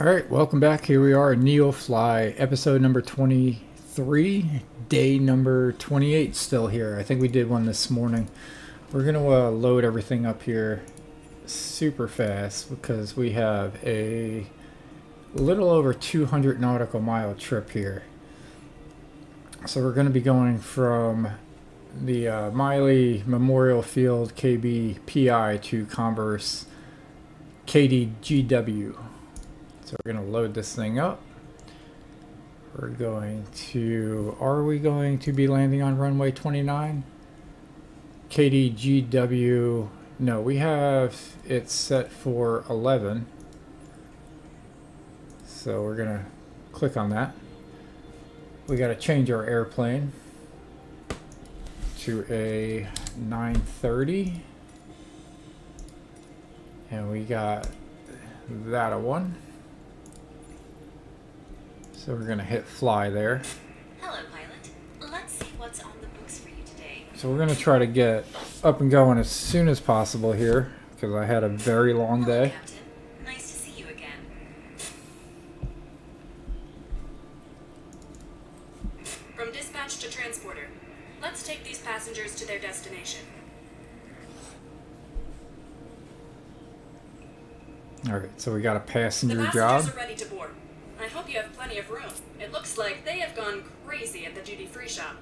Alright, welcome back. Here we are, NeoFly, episode number 23, day number 28 still here. I think we did one this morning. We're going to load everything up here super fast because we have a little over 200 nautical mile trip here. So we're going to be going from the Miley Memorial Field KBPI to Converse KDGW. So we're going to load this thing up. Are we going to be landing on runway 29? KDGW, no, we have it set for 11. So we're going to click on that. We got to change our airplane to a 930. And we got that a 1. So we're going to hit fly there. Hello, pilot. Let's see what's on the books for you today. So we're going to try to get up and going as soon as possible here because I had a very long day. Captain. Nice to see you again. From dispatch to transporter. Let's take these passengers to their destination. Alright, so we got a passenger The job. passengers are ready to board. I hope you have plenty of room. It looks like they have gone crazy at the duty-free shop.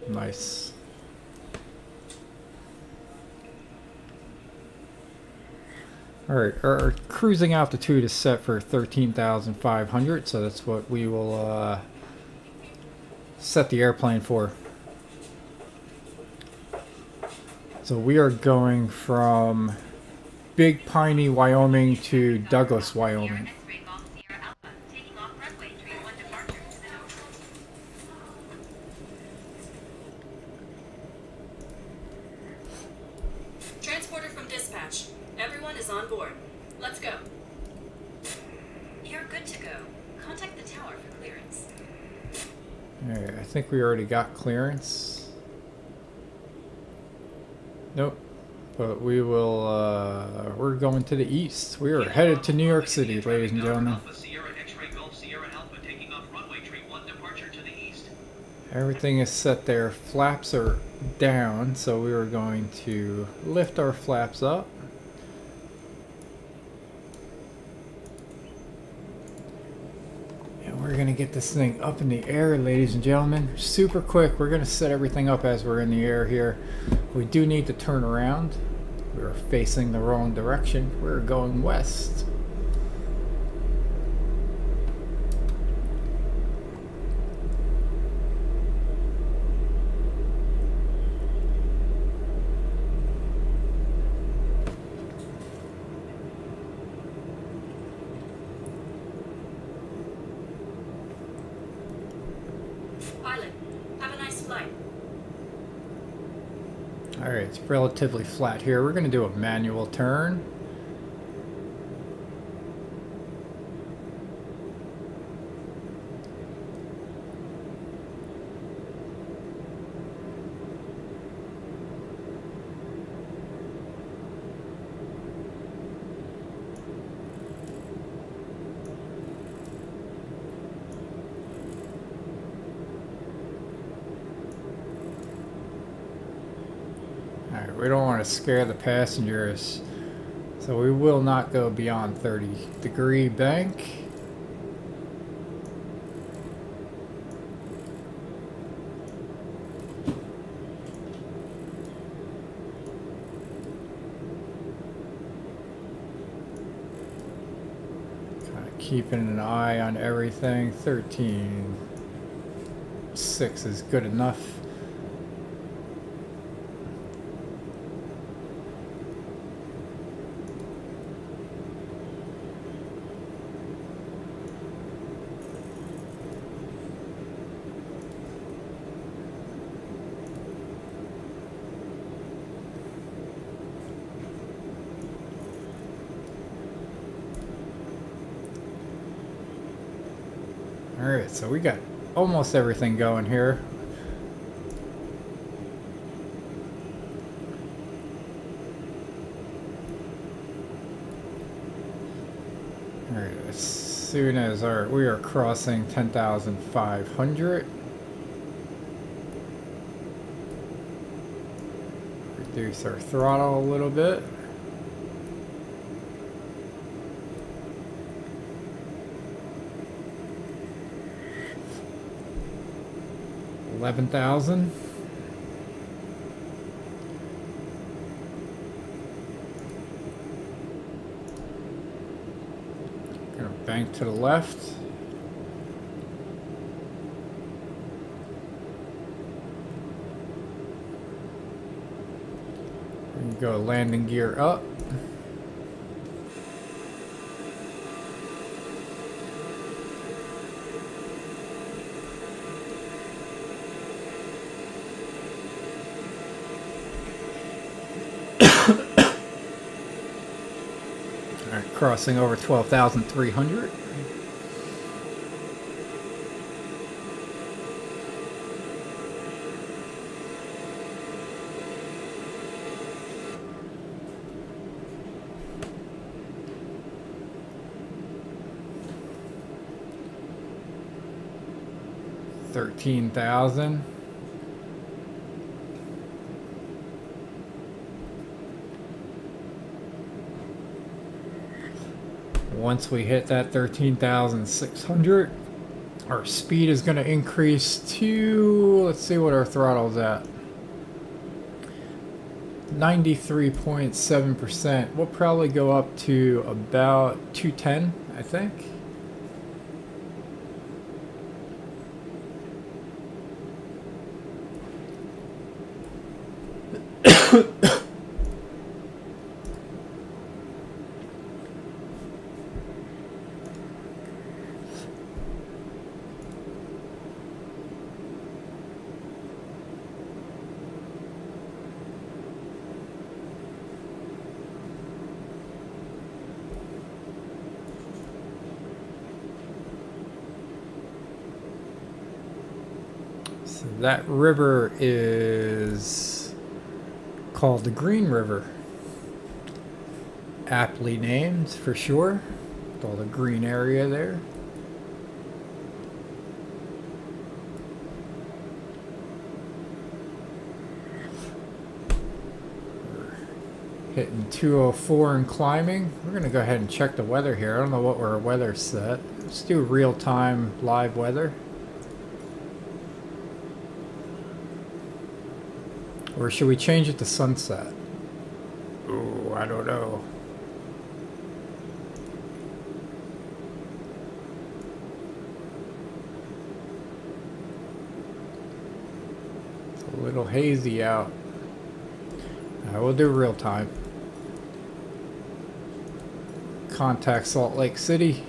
Nice. Alright, our cruising altitude is set for 13,500, so that's what we will set the airplane for. So we are going from Big Piney, Wyoming to Douglas, Wyoming. Transporter from dispatch. Everyone is on board. Let's go. You're good to go. Contact the tower for clearance. Alright, I think we already got clearance. Nope. But we will, we're going to the east. We are headed to New York City, ladies and gentlemen. Everything is set there. Flaps are down, so we are going to lift our flaps up. And we're going to get this thing up in the air, ladies and gentlemen. Super quick. We're going to set everything up as we're in the air here. We do need to turn around. We're facing the wrong direction. We're going west. Pilot, have a nice flight. Alright, it's relatively flat here. We're going to do a manual turn. Alright, we don't want to scare the passengers, so we will not go beyond 30-degree bank. Kind of keeping an eye on everything. 13.6 is good enough. Alright, so we got almost everything going here. Alright, as soon as we are crossing 10,500. Reduce our throttle a little bit. $11,000. Gonna bank to the left. We go landing gear up. Alright, crossing over 12,300. $13,000. Once we hit that 13,600, our speed is going to increase to, let's see what our throttle's at. 93.7%. We'll probably go up to about 210, I think. So that river is called the Green River. Aptly named for sure. With all the green area there. We're hitting 204 and climbing. We're going to go ahead and check the weather here. I don't know what our weather's set. Let's do real-time live weather. Or should we change it to sunset? Ooh, I don't know. It's a little hazy out. I will do real time. Contact Salt Lake City.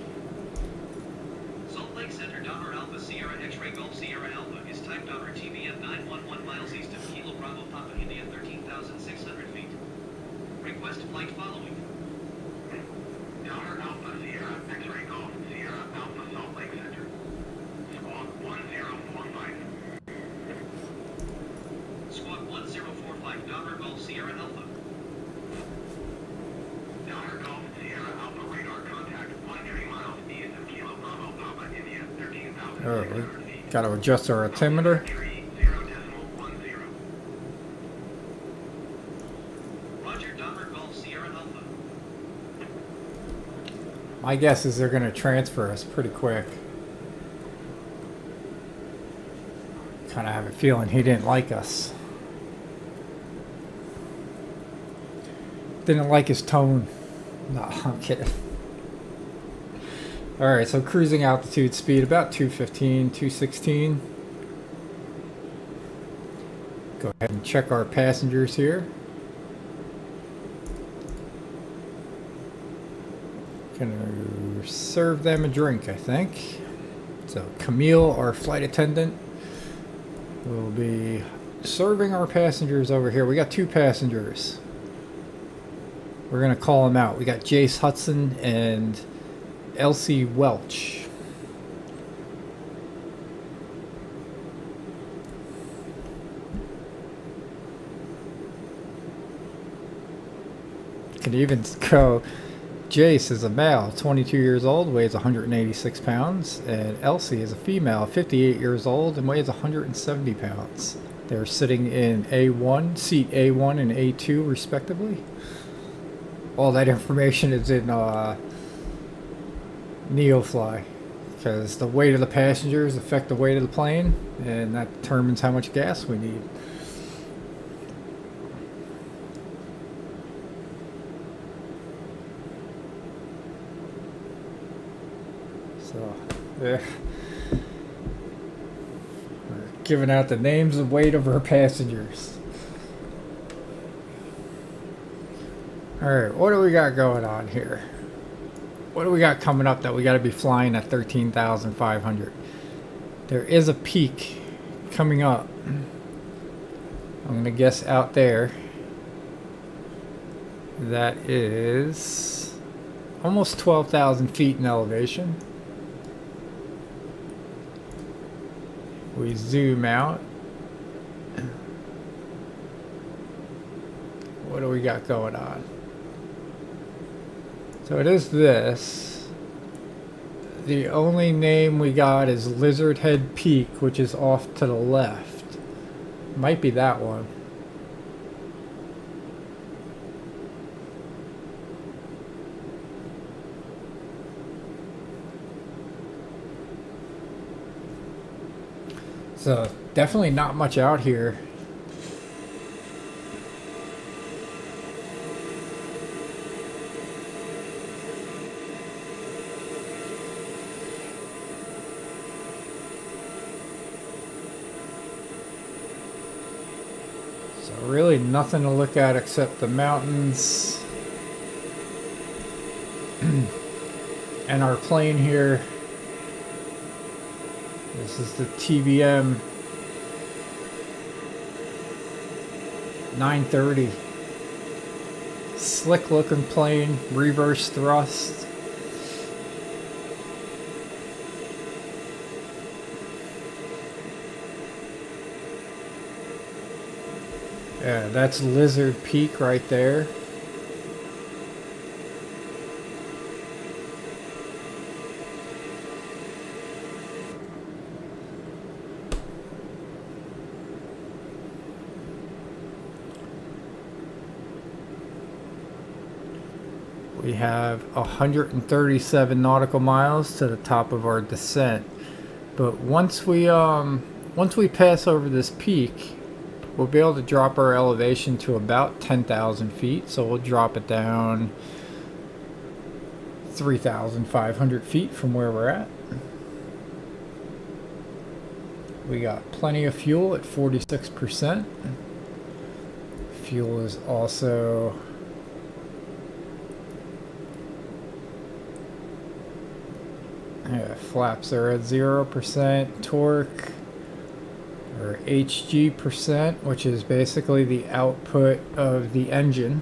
Salt Lake Center, Donner Alpha Sierra X-Ray Golf Sierra Alpha is type Donner TVF 911 miles east of Kilo Bravo Papa India 13,600 feet. Request flight following. Donner Alpha Sierra X-Ray Golf Sierra Alpha Salt Lake Center. Squawk 1045. Squawk 1045 Donner Golf Sierra Alpha. Donner Golf Sierra Alpha radar contact 13 miles east of Kilo Bravo Papa India 13,600 Oh, we feet. got to adjust our altimeter. 0.10. Roger, Donner Golf Sierra Alpha. My guess is they're going to transfer us pretty quick. Kind of have a feeling he didn't like us. Didn't like his tone. No, I'm kidding. Alright, so cruising altitude speed about 215, 216. Go ahead and check our passengers here. Gonna serve them a drink, I think. So Camille, our flight attendant, will be serving our passengers over here. We got two passengers. We're gonna call them out. We got Jace Hudson and Elsie Welch. Can even go Jace is a male, 22 years old, weighs 186 pounds, and Elsie is a female, 58 years old, and weighs 170 pounds. They're sitting in A1, seat A1 and A2, respectively. All that information is in NeoFly, because the weight of the passengers affect the weight of the plane, and that determines how much gas we need. So, yeah. We're giving out the names and weight of our passengers. Alright, what do we got going on here? What do we got coming up that we got to be flying at 13,500? There is a peak coming up. I'm going to guess out there. That is almost 12,000 feet in elevation. We zoom out. What do we got going on? So it is this. The only name we got is Lizard Head Peak, which is off to the left. Might be that one. So definitely not much out here. So really nothing to look at except the mountains and our plane here. This is the TBM 930. Slick looking plane, reverse thrust. Yeah, that's Lizard Peak right there. We have 137 nautical miles to the top of our descent, but once we pass over this peak, we'll be able to drop our elevation to about 10,000 feet. So we'll drop it down 3,500 feet from where we're at. We got plenty of fuel at 46%. Fuel is also flaps are at 0%. Torque, or HG percent, which is basically the output of the engine.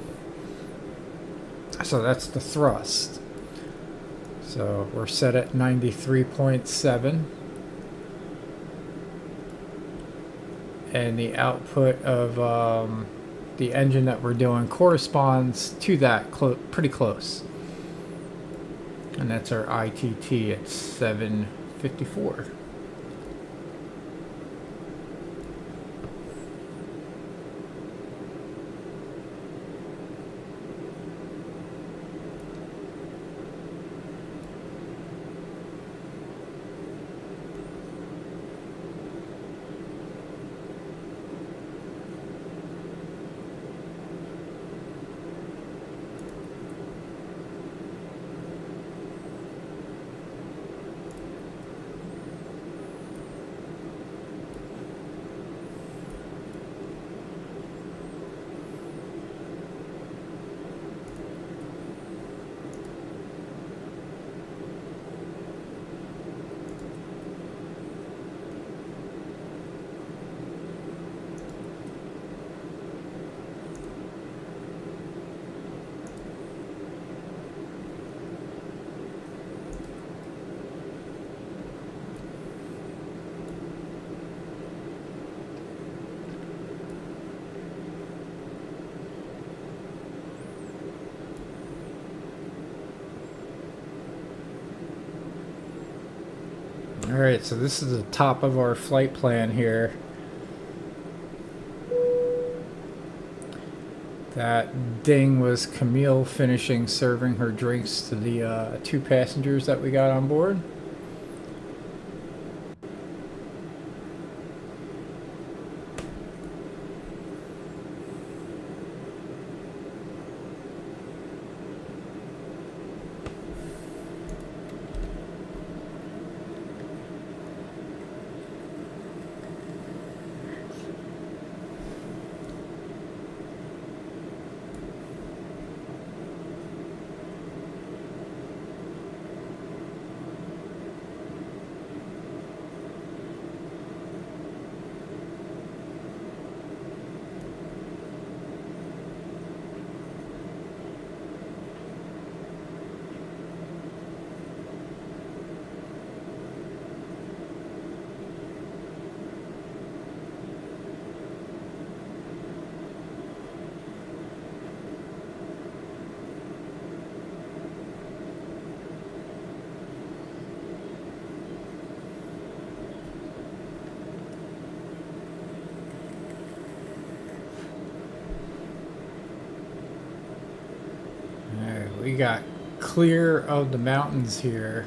So that's the thrust. So we're set at 93.7. And the output of the engine that we're doing corresponds to that pretty close. And that's our ITT at 754. Alright, so this is the top of our flight plan here. That ding was Camille finishing serving her drinks to the 2 passengers that we got on board. Alright, we got clear of the mountains here.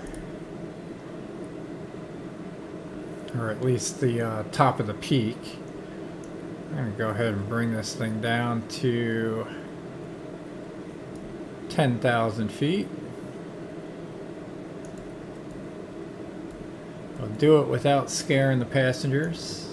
Or at least the top of the peak. I'm going to go ahead and bring this thing down to 10,000 feet. I'll do it without scaring the passengers.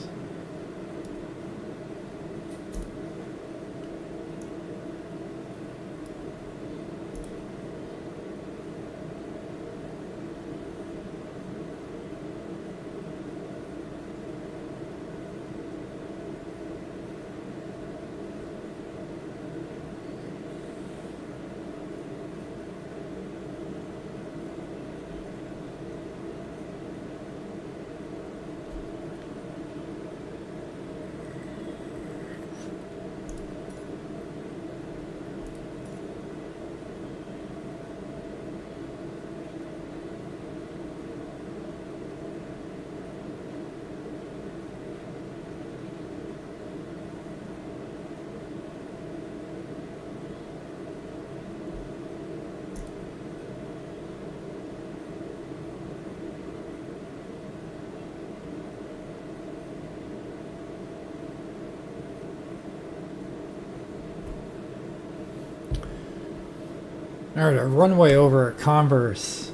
Alright, our runway over at Converse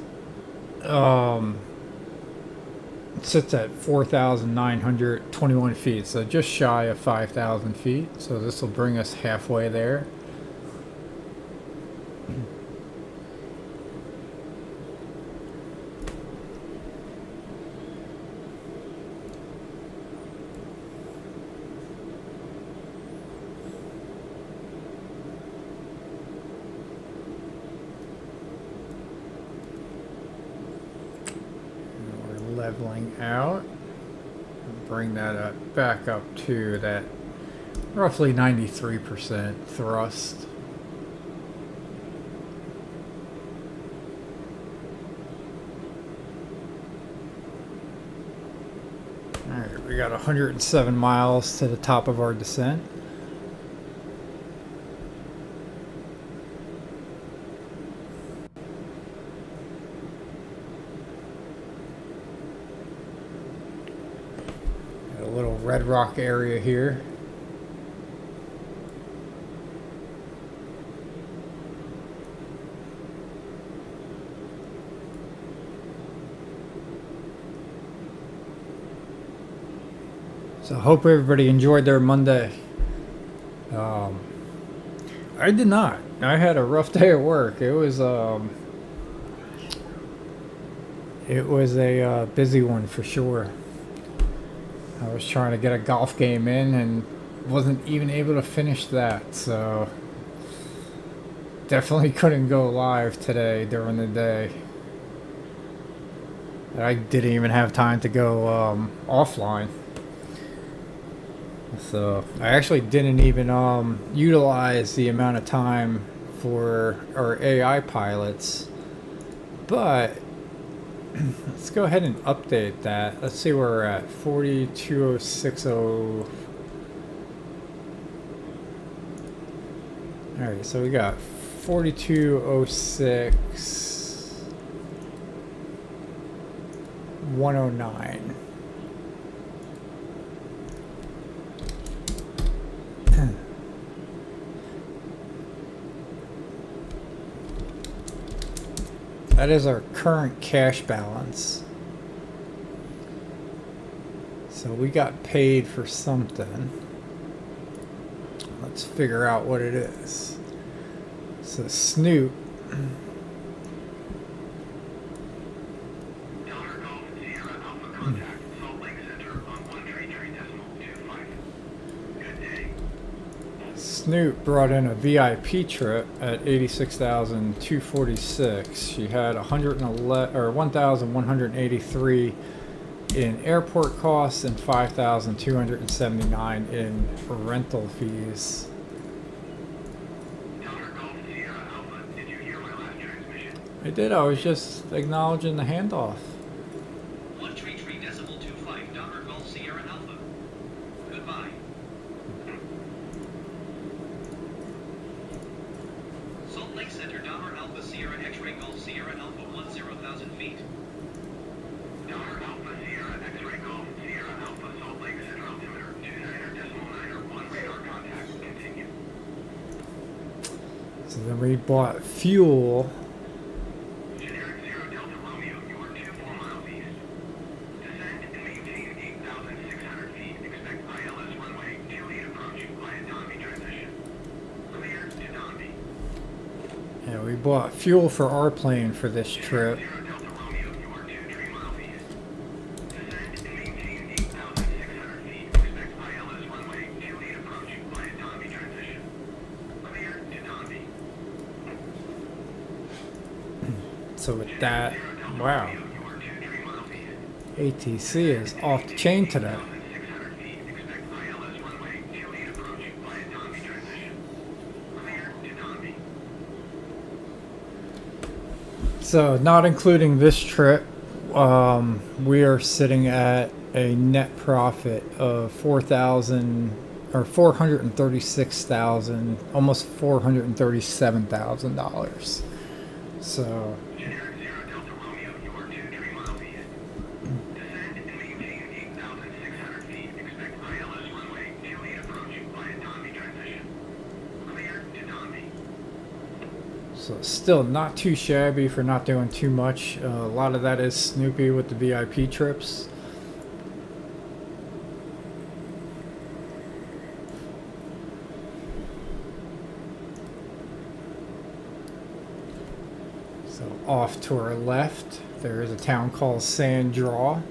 sits at 4,921 feet, so just shy of 5,000 feet. So this will bring us halfway there. Leveling out, bring that up back up to that roughly 93% thrust. All right, we got 107 miles to the top of our descent. Little Red Rock area here. So I hope everybody enjoyed their Monday. I did not. I had a rough day at work. It was a busy one for sure. I was trying to get a golf game in and wasn't even able to finish that, so definitely couldn't go live today during the day. I didn't even have time to go offline. So I actually didn't even utilize the amount of time for our AI pilots, but Let's go ahead and update that. Let's see where we're at. 42060. Alright, so we got 4206 109. That is our current cash balance. So we got paid for something. Let's figure out what it is. So Snoop. Snoop brought in a VIP trip at 86,246. She had 111 or 1,183 in airport costs and 5,279 in rental fees. I did. I was just acknowledging the handoff. 133.25 Donner Golf Sierra Alpha. Goodbye. Salt Lake Center Donner Alpha Sierra X-Ray Golf Sierra Alpha 10,000 feet. Donner Alpha Sierra X-Ray Golf Sierra Alpha Salt Lake Center altimeter 29.9 radar contact. Continue. So then we bought fuel. Yeah, we bought fuel for our plane for this trip. So with that, wow, ATC is off the chain today. So not including this trip, we are sitting at a net profit of 436,000, almost $437,000. So So still not too shabby for not doing too much. A lot of that is Snoopy with the VIP trips. So off to our left, there is a town called Sand Draw,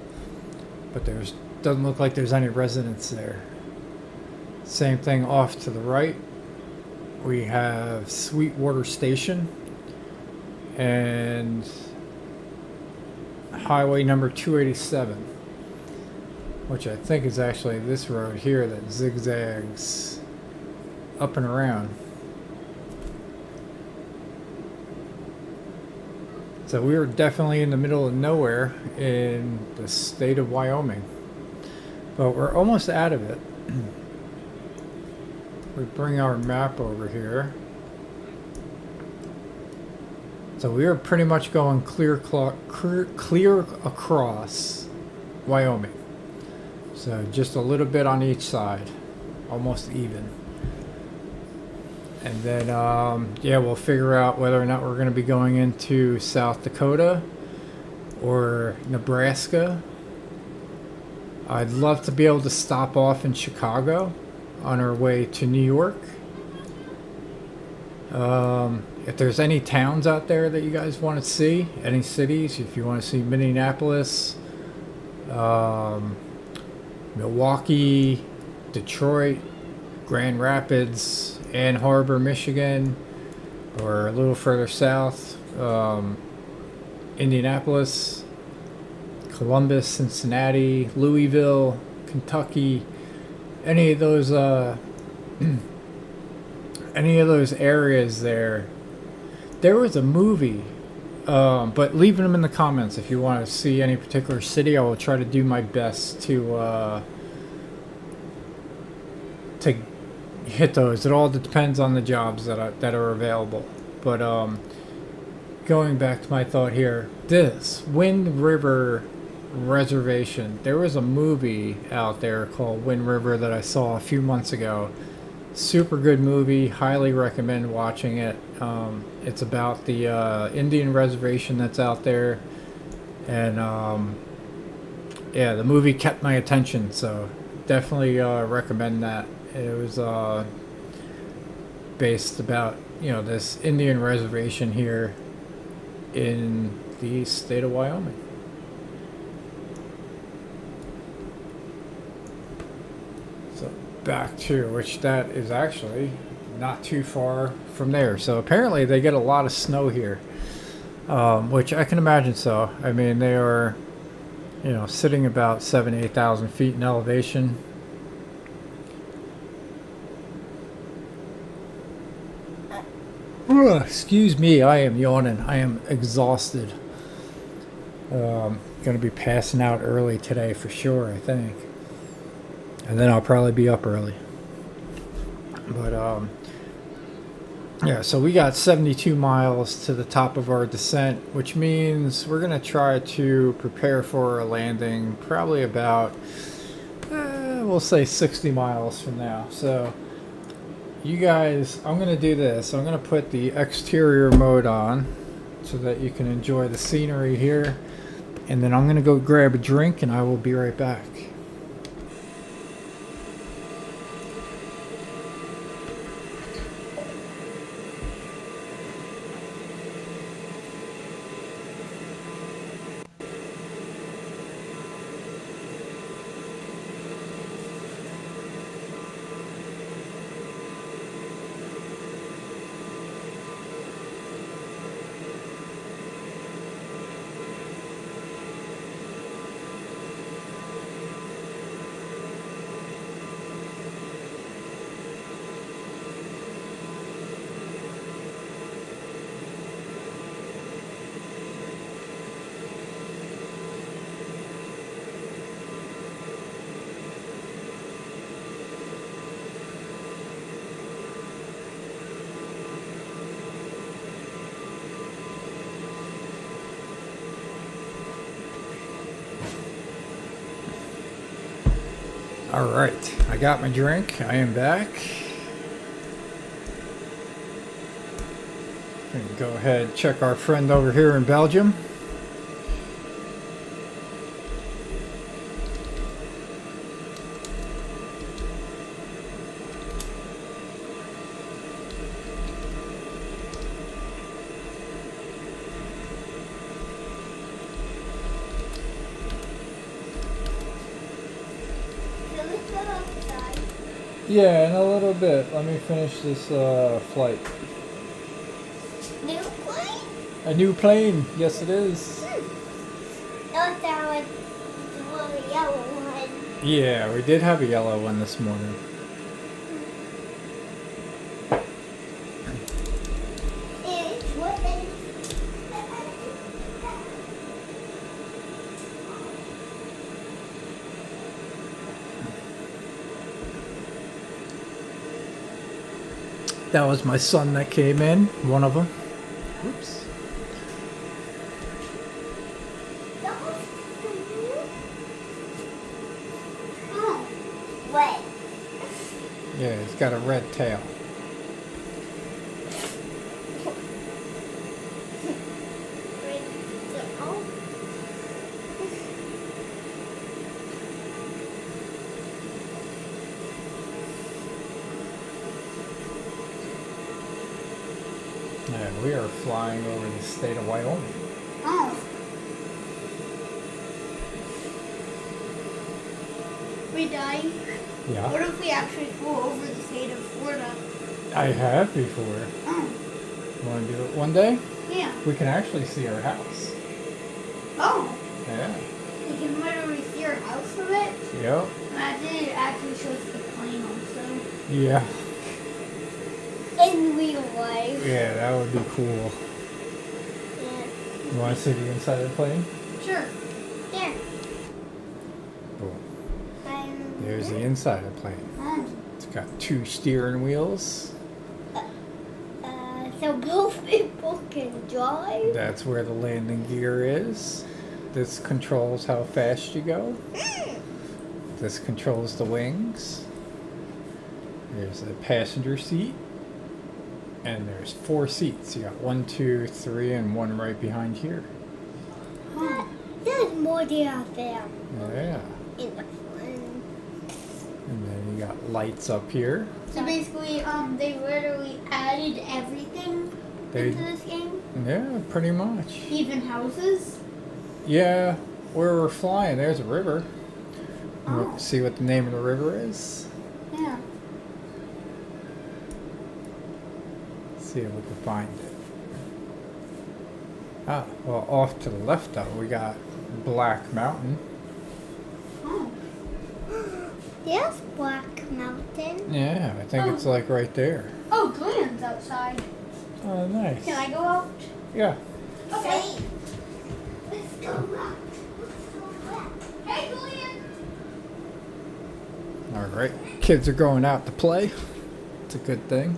but doesn't look like there's any residents there. Same thing off to the right. We have Sweetwater Station and highway number 287, which I think is actually this road here that zigzags up and around. So we are definitely in the middle of nowhere in the state of Wyoming, but we're almost out of it. We bring our map over here. So we are pretty much going clear across Wyoming. So just a little bit on each side, almost even. And then, yeah, we'll figure out whether or not we're going to be going into South Dakota or Nebraska. I'd love to be able to stop off in Chicago on our way to New York. If there's any towns out there that you guys want to see, any cities, if you want to see Minneapolis, Milwaukee, Detroit, Grand Rapids, Ann Arbor, Michigan, or a little further south, Indianapolis, Columbus, Cincinnati, Louisville, Kentucky, any of those areas there. There was a movie But leaving them in the comments if you want to see any particular city. I will try to do my best to hit those. It all depends on the jobs that are available. But going back to my thought here, this Wind River Reservation. There was a movie out there called Wind River that I saw a few months ago. Super good movie. Highly recommend watching it. It's about the Indian reservation that's out there, and yeah, the movie kept my attention. So definitely recommend that. It was based about this Indian reservation here in the state of Wyoming. So back to which that is actually not too far from there. So apparently they get a lot of snow here, which I can imagine. So I mean they are, sitting about 7,000-8,000 feet in elevation. Excuse me, I am yawning. I am exhausted. Going to be passing out early today for sure, I think. And then I'll probably be up early. But, yeah, so we got 72 miles to the top of our descent, which means we're going to try to prepare for a landing probably about, we'll say 60 miles from now. So you guys, I'm going to do this. I'm going to put the exterior mode on so that you can enjoy the scenery here. And then I'm going to go grab a drink and I will be right back. All right, I got my drink. I am back. Gonna go ahead and check our friend over here in Belgium. Yeah, in a little bit. Let me finish this flight. New plane? A new plane. Yes, it is. Oh, that was the yellow one. Yeah, we did have a yellow one this morning. It's what That was my son that came in. One of them. Oops. Oh, wait. Yeah, he's got a red tail. And we are flying over the state of Wyoming. Oh. We dying? Yeah, What if we actually flew over the state of Florida? I have before. Oh. Want to do it one day? Yeah. We can actually see our house. Oh. Yeah. You can literally see our house from it? Yep. Imagine it actually shows the plane also. Yeah. In real life. Yeah, that would be cool. Yeah. You want to see the inside of the plane? Sure. There. Boom. There's the inside of the plane. It's got 2 steering wheels. So both people can drive? That's where the landing gear is. This controls how fast you go. This controls the wings. There's a passenger seat. And there's 4 seats. You got 1, 2, 3, and 1 right behind here. There's more there there Yeah. in the front. And then you got lights up here. So basically, they literally added everything into this game? Yeah, pretty much. Even houses? Yeah, where we're flying, there's a river. Oh. See what the name of the river is? Yeah. See if we can find it. Ah, well, off to the left though, we got Black Mountain. Oh. There's Black Mountain. Yeah, I think it's like right there. Oh, Glenn's outside. Oh, nice. Can I go out? Yeah. Okay. Let's go out. Hey, Glenn! All right, kids are going out to play. It's a good thing.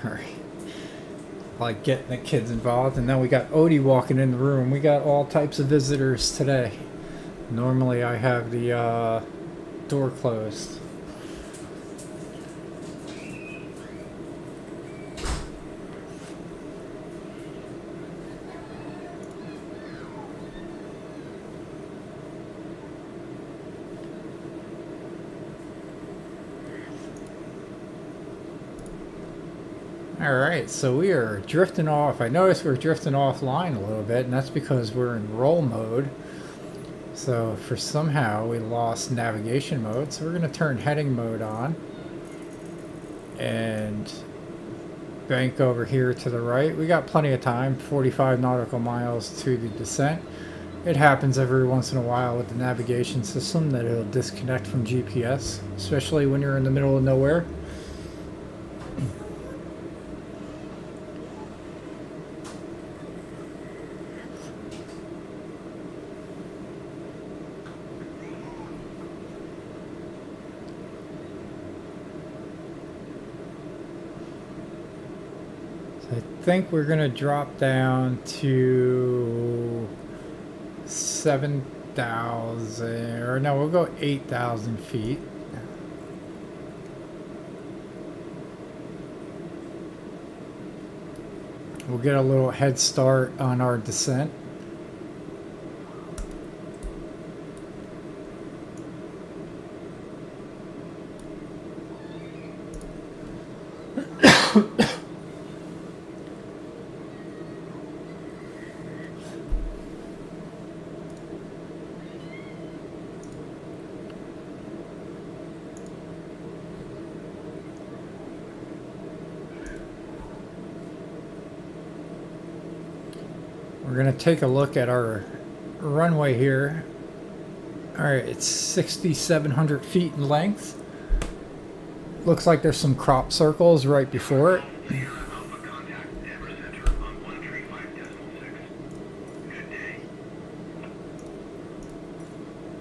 All right. Like getting the kids involved, and then we got Odie walking in the room. We got all types of visitors today. Normally I have the door closed. Alright, so we are drifting off. I noticed we're drifting offline a little bit, and that's because we're in roll mode. So for somehow we lost navigation mode, so we're going to turn heading mode on. And bank over here to the right. We got plenty of time, 45 nautical miles to the descent. It happens every once in a while with the navigation system that it'll disconnect from GPS, especially when you're in the middle of nowhere. I think we're going to drop down to 7,000, or no, we'll go 8,000 feet. We'll get a little head start on our descent. We're going to take a look at our runway here. Alright, it's 6,700 feet in length. Looks like there's some crop circles right before it.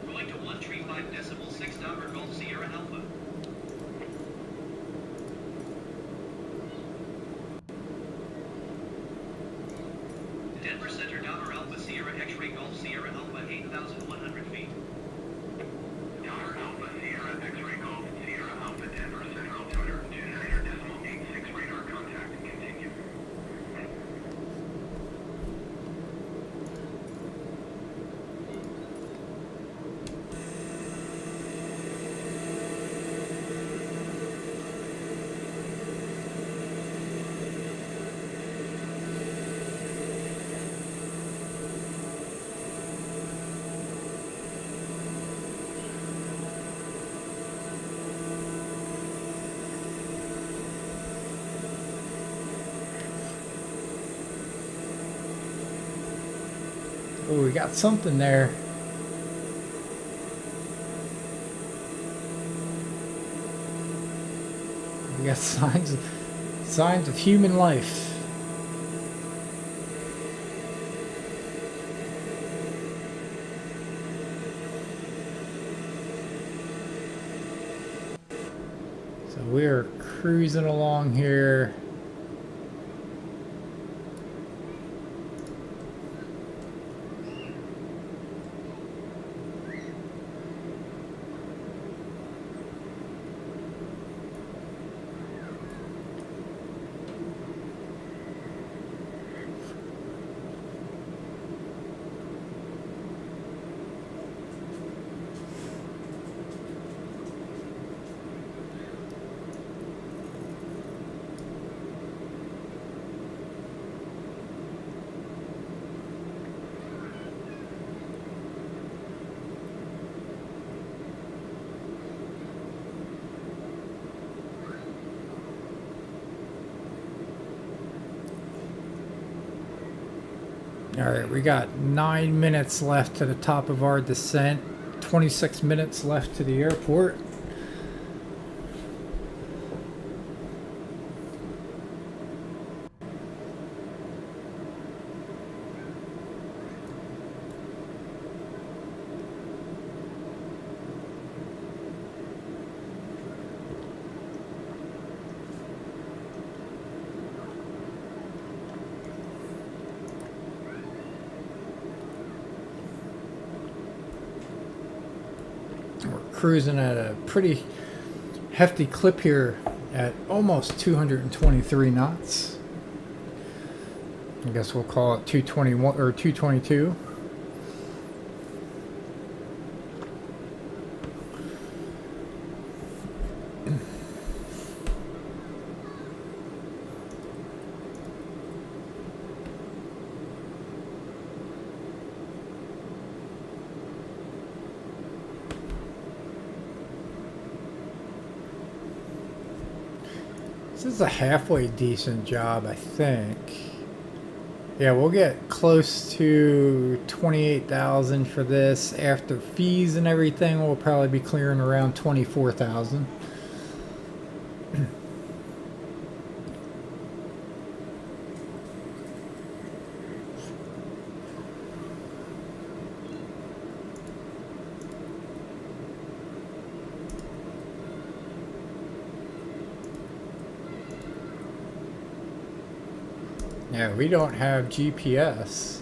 Going to 135.6 November Golf Sierra Alpha. Denver Center Donner Alpha Sierra X-Ray Golf Sierra Alpha 8,100 feet. Donner Alpha Sierra X-Ray Golf Sierra Alpha Denver Center altimeter 29.86 radar contact. Continue. Oh, we got something there. We got signs of human life. So we're cruising along here. Alright, we got 9 minutes left to the top of our descent, 26 minutes left to the airport. Cruising at a pretty hefty clip here at almost 223 knots. I guess we'll call it 221 or 222. This is a halfway decent job, I think. Yeah, we'll get close to 28,000 for this. After fees and everything, we'll probably be clearing around 24,000. Yeah, we don't have GPS.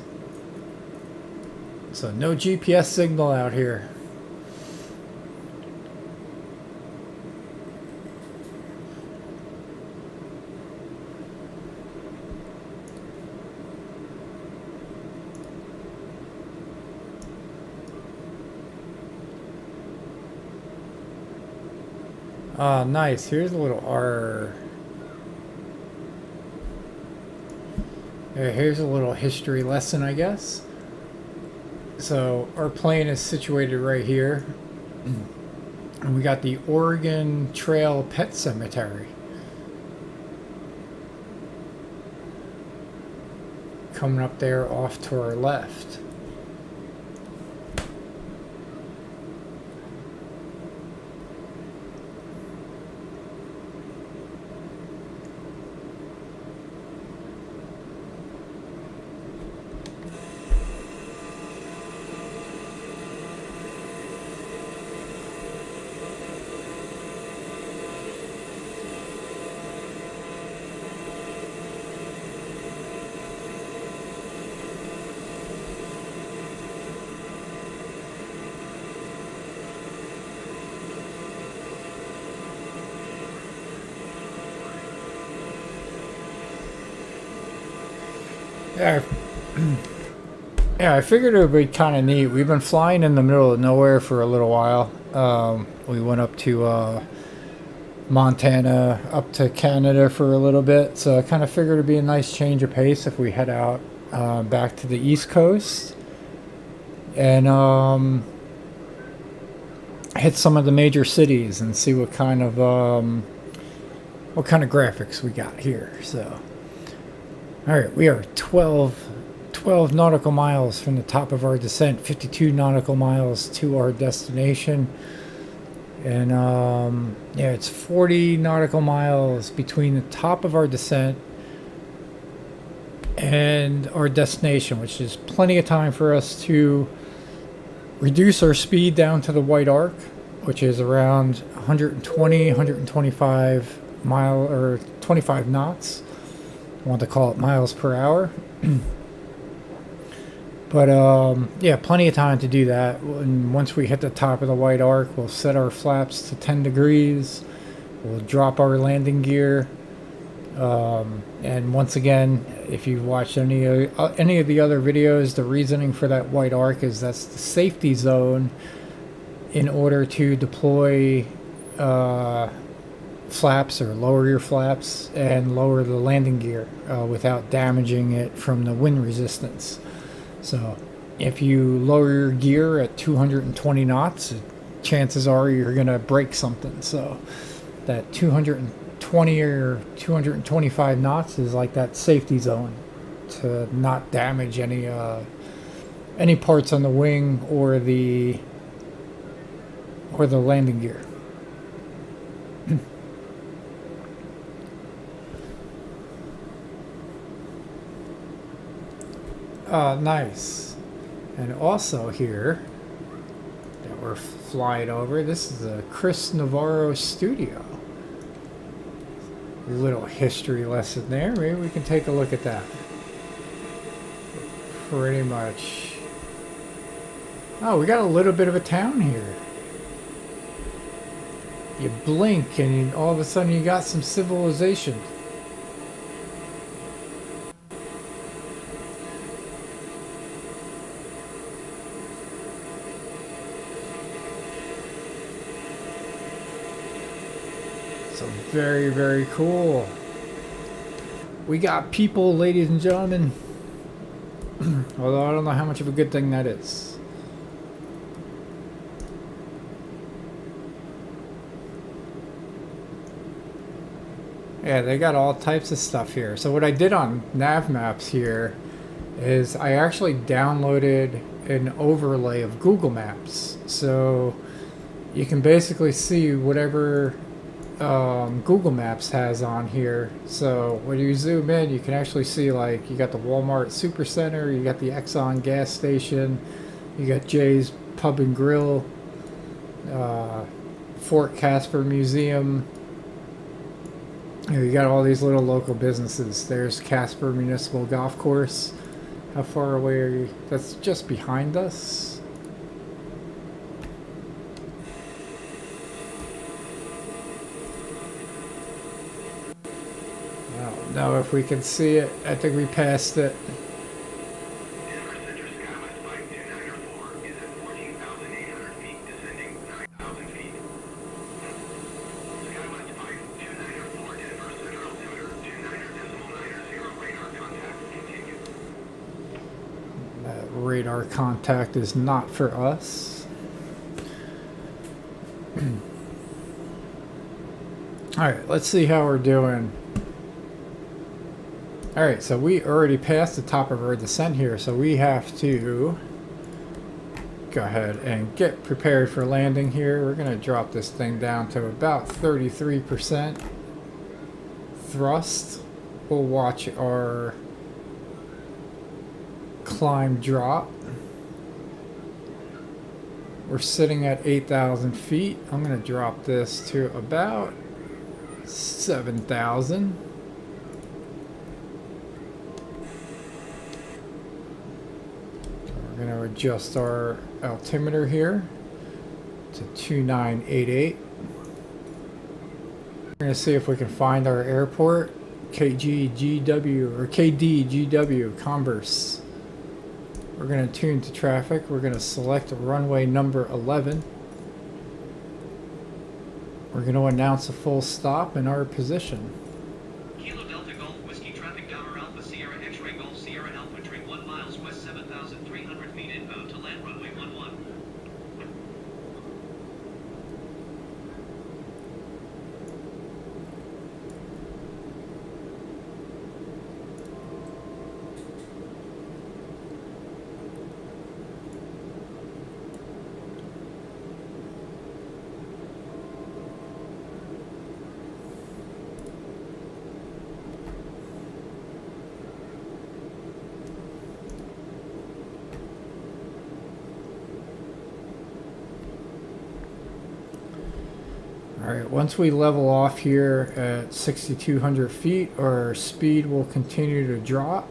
So no GPS signal out here. Ah, nice. Here's a little R. Here's a little history lesson, I guess. So our plane is situated right here, and we got the Oregon Trail Pet Cemetery coming up there off to our left. Yeah, I figured it would be kind of neat. We've been flying in the middle of nowhere for a little while. We went up to Montana, up to Canada for a little bit. So I kind of figured it'd be a nice change of pace if we head out back to the East Coast and hit some of the major cities and see what kind of graphics we got here. So, all right, we are 12 nautical miles from the top of our descent, 52 nautical miles to our destination. And yeah, it's 40 nautical miles between the top of our descent and our destination, which is plenty of time for us to reduce our speed down to the white arc, which is around 120, 125 mile or 25 knots. I want to call it miles per hour. But yeah, plenty of time to do that. And once we hit the top of the white arc, we'll set our flaps to 10 degrees. We'll drop our landing gear. And once again, if you've watched any of the other videos, the reasoning for that white arc is that's the safety zone in order to deploy flaps or lower your flaps and lower the landing gear without damaging it from the wind resistance. So if you lower your gear at 220 knots, chances are you're going to break something. So that 220 or 225 knots is like that safety zone to not damage any parts on the wing or the landing gear. Nice. And also here that we're flying over, this is a Chris Navarro studio. Little history lesson there. Maybe we can take a look at that. Pretty much. Oh, we got a little bit of a town here. You blink and all of a sudden you got some civilization. So very, very cool. We got people, ladies and gentlemen. Although I don't know how much of a good thing that is. Yeah, they got all types of stuff here. So what I did on nav maps here is I actually downloaded an overlay of Google Maps. So you can basically see whatever Google Maps has on here. So when you zoom in, you can actually see, like, you got the Walmart Supercenter, you got the Exxon gas station, you got Jay's Pub and Grill, Fort Casper Museum. You got all these little local businesses. There's Casper Municipal Golf Course. How far away are you? That's just behind us. I don't know if we can see it. I think we passed it. Radar contact is not for us. Alright, let's see how we're doing. Alright, so we already passed the top of our descent here, so we have to go ahead and get prepared for landing here. We're going to drop this thing down to about 33% thrust. We'll watch our climb drop. We're sitting at 8,000 feet. I'm going to drop this to about 7,000. We're going to adjust our altimeter here to 2988. We're going to see if we can find our airport, KGGW or KDGW, Converse. We're going to tune to traffic. We're going to select runway number 11. We're going to announce a full stop in our position. Kilo Delta Golf Whiskey Traffic Tower Alpha Sierra X-Ray Golf Sierra Alpha Train 1 miles west 7,300 feet inbound to land runway 11. Alright, once we level off here at 6,200 feet, our speed will continue to drop.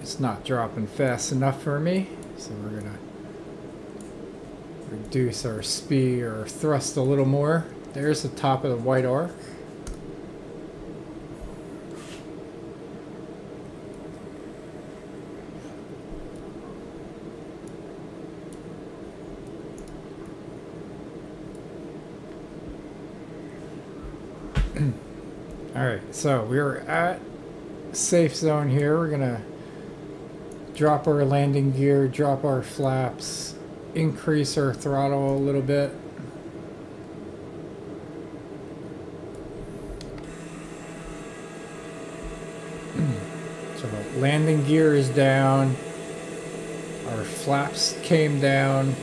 It's not dropping fast enough for me, so we're gonna reduce our speed or thrust a little more. There's the top of the white arc. Alright, so we're at safe zone here. We're gonna drop our landing gear, drop our flaps, increase our throttle a little bit. So the landing gear is down, our flaps came down.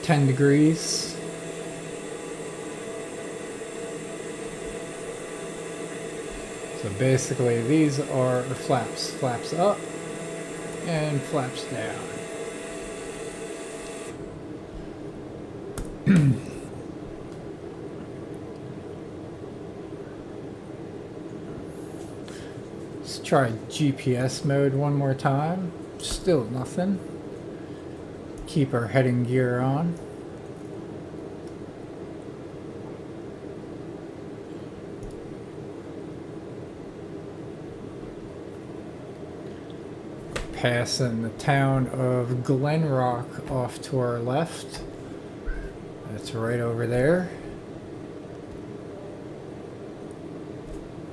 $10 degrees. So basically these are flaps. Flaps up and flaps down. Let's try GPS mode one more time. Still nothing. Keep our heading gear on. Passing the town of Glen Rock off to our left. That's right over there.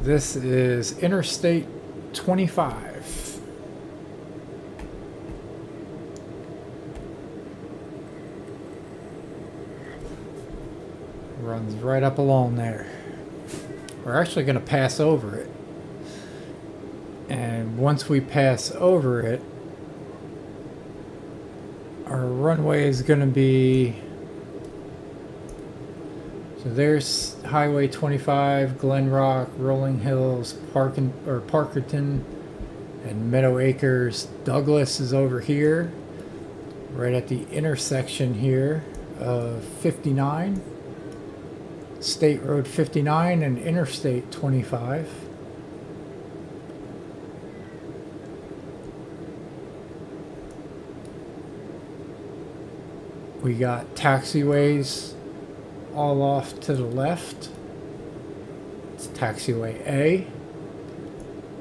This is Interstate 25. Runs right up along there. We're actually going to pass over it. And once we pass over it, our runway is going to be, so there's Highway 25, Glen Rock, Rolling Hills, Parkerton, and Meadow Acres. Douglas is over here, right at the intersection here of 59, State Road 59 and Interstate 25. We got taxiways all off to the left. It's taxiway A.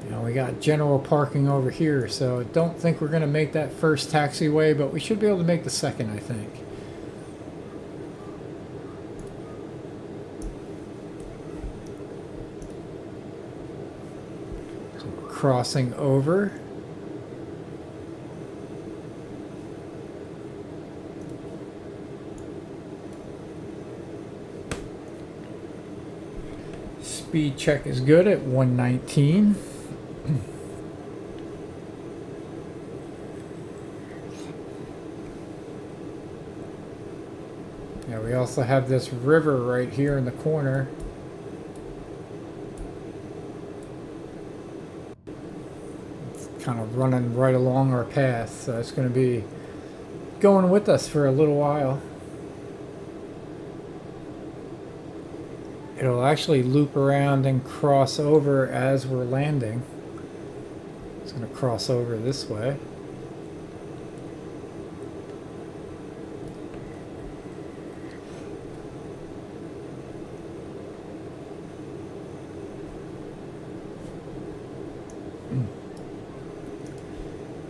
And we got general parking over here, so I don't think we're going to make that first taxiway, but we should be able to make the second, I think. So crossing over. Speed check is good at 119. Yeah, we also have this river right here in the corner. It's kind of running right along our path, so it's going to be going with us for a little while. It'll actually loop around and cross over as we're landing. It's going to cross over this way.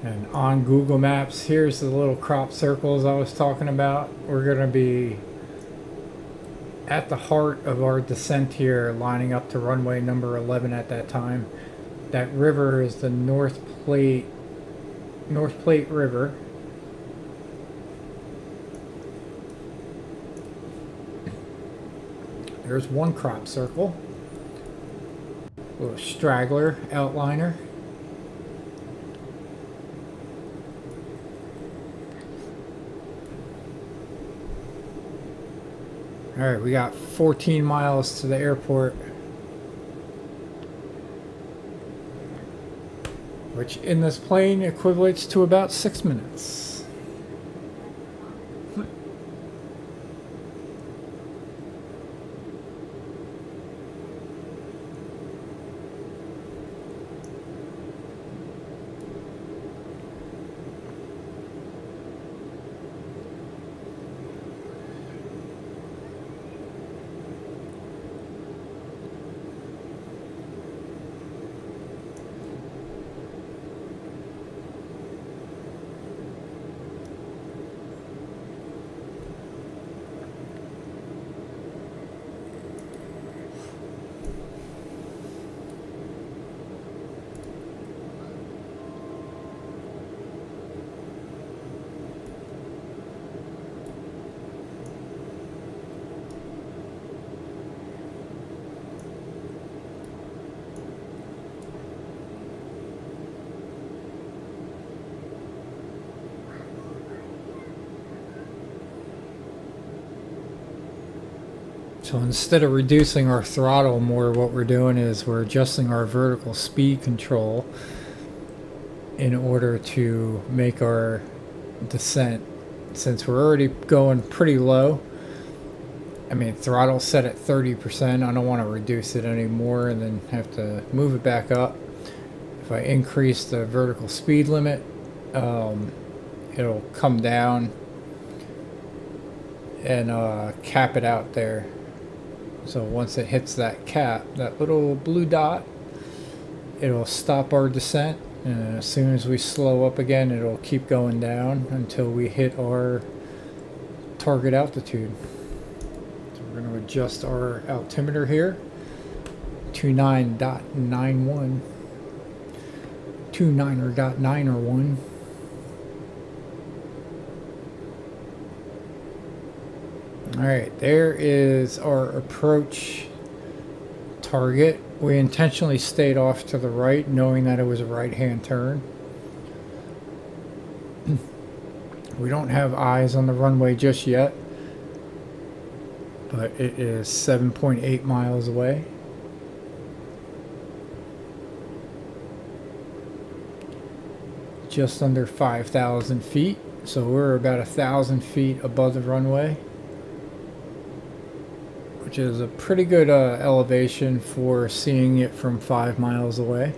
And on Google Maps, here's the little crop circles I was talking about. We're going to be at the heart of our descent here, lining up to runway number 11 at that time. That river is the North Platte River. There's one crop circle. Little straggler outliner. Alright, we got 14 miles to the airport. Which in this plane equates to about 6 minutes. So instead of reducing our throttle more, what we're doing is we're adjusting our vertical speed control in order to make our descent, since we're already going pretty low. I mean, throttle set at 30%. I don't want to reduce it anymore and then have to move it back up. If I increase the vertical speed limit, it'll come down and cap it out there. So once it hits that cap, that little blue dot, it'll stop our descent. And as soon as we slow up again, it'll keep going down until we hit our target altitude. So we're going to adjust our altimeter here. 29.91. 29.901. Alright, there is our approach target. We intentionally stayed off to the right, knowing that it was a right-hand turn. We don't have eyes on the runway just yet, but it is 7.8 miles away. Just under 5,000 feet, so we're about 1,000 feet above the runway, which is a pretty good elevation for seeing it from 5 miles away.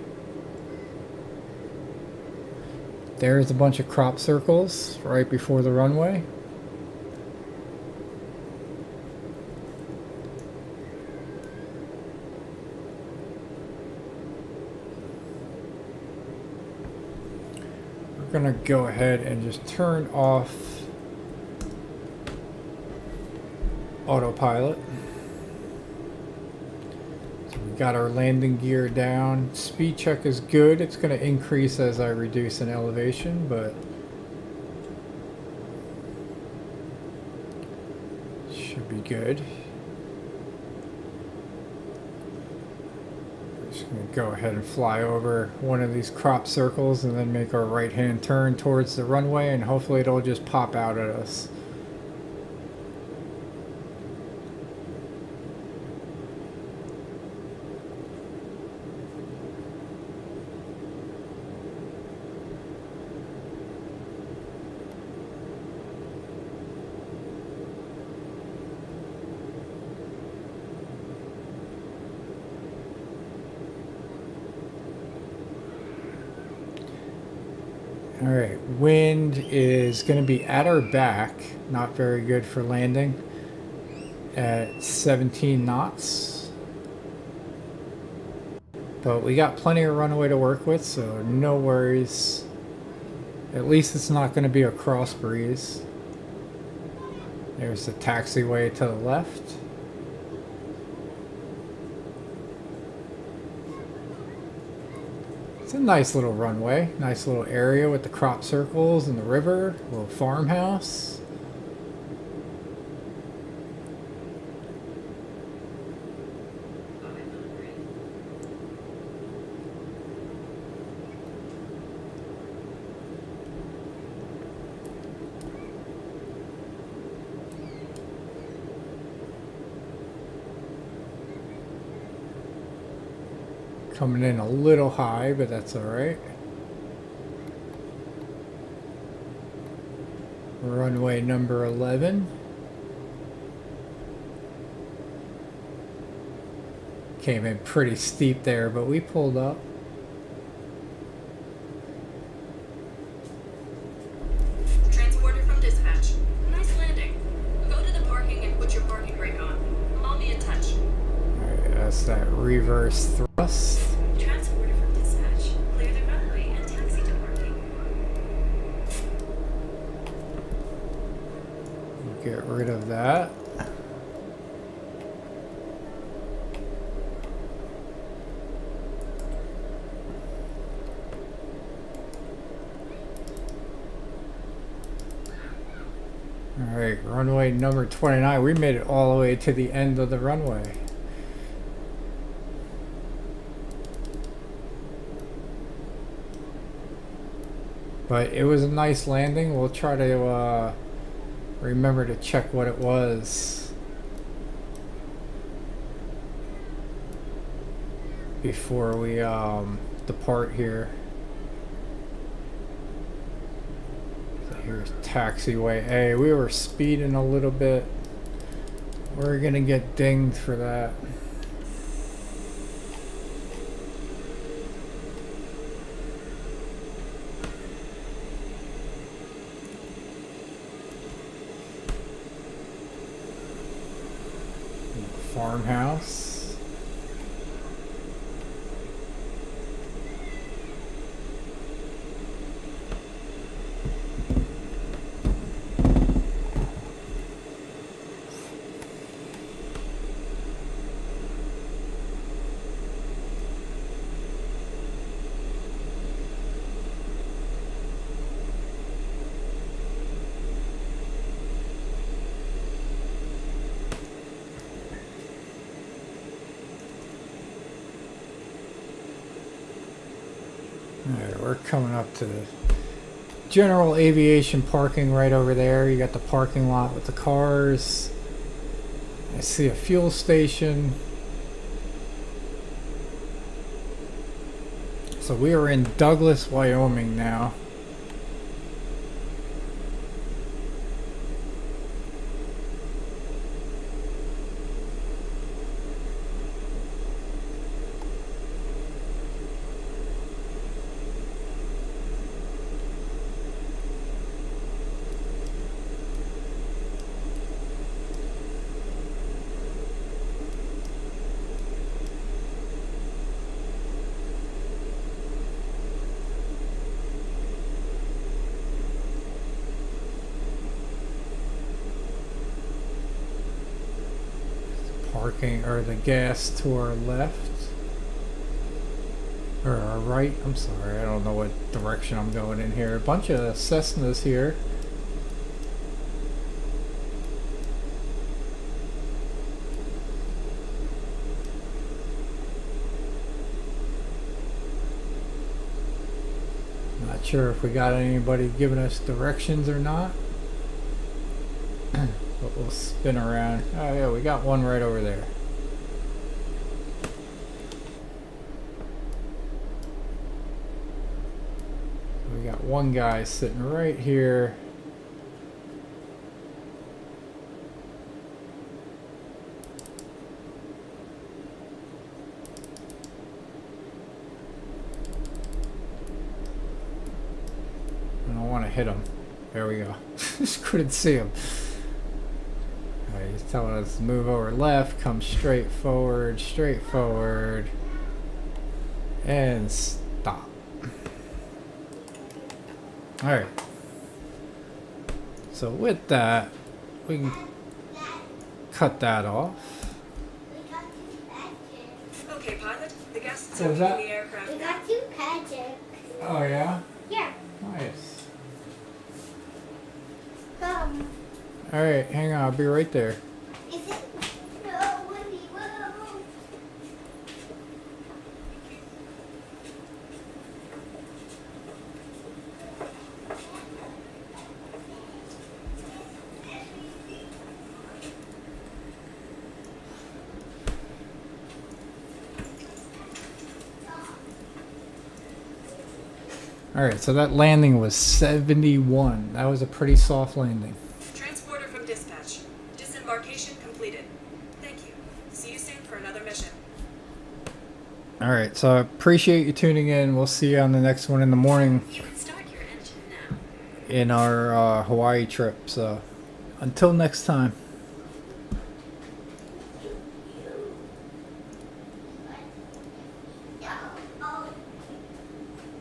There's a bunch of crop circles right before the runway. We're gonna go ahead and just turn off autopilot. Got our landing gear down. Speed check is good. It's going to increase as I reduce in elevation, but should be good. We're just going to go ahead and fly over one of these crop circles and then make our right hand turn towards the runway, and hopefully it'll just pop out at us. Alright, wind is going to be at our back, not very good for landing, at 17 knots. But we got plenty of runway to work with, so no worries. At least it's not going to be a cross breeze. There's the taxiway to the left. It's a nice little runway, nice little area with the crop circles and the river, a little farmhouse. Coming in a little high, but that's alright. Runway number 11. Came in pretty steep there, but we pulled up. Transporter from dispatch. Nice landing. Go to the parking and put your parking brake on. I'll be in touch. Alright, that's that reverse thrust. Transporter from dispatch. Clear the runway and taxi to parking. Get rid of that. Alright, runway number 29. We made it all the way to the end of the runway. But it was a nice landing. We'll try to remember to check what it was before we depart here. So here's taxiway A. We were speeding a little bit. We're gonna get dinged for that. Farmhouse. Alright, we're coming up to the general aviation parking right over there. You got the parking lot with the cars. I see a fuel station. So we are in Douglas, Wyoming now. Parking, or the gas to our left, or our right. I'm sorry, I don't know what direction I'm going in here. A bunch of Cessnas here. Not sure if we got anybody giving us directions or not. But we'll spin around. Oh yeah, we got one right over there. We got one guy sitting right here. I don't want to hit him. There we go. Just couldn't see him. He's telling us to move over left, come straight forward, and stop. Alright. So with that, we can cut that off. Okay, pilot. The guests What are was leaving that? the aircraft We now. got two pageants. Oh yeah? Yeah. Nice. Come. Alright, hang on, I'll be right there. Is it? No, Woody, whoa. Alright, so that landing was 71. That was a pretty soft landing. Transporter from dispatch. Disembarkation completed. Thank you. See you soon for another mission. Alright, so I appreciate you tuning in. We'll see you on the next one in the morning You can start your engine now. in our Hawaii trip. So until next time.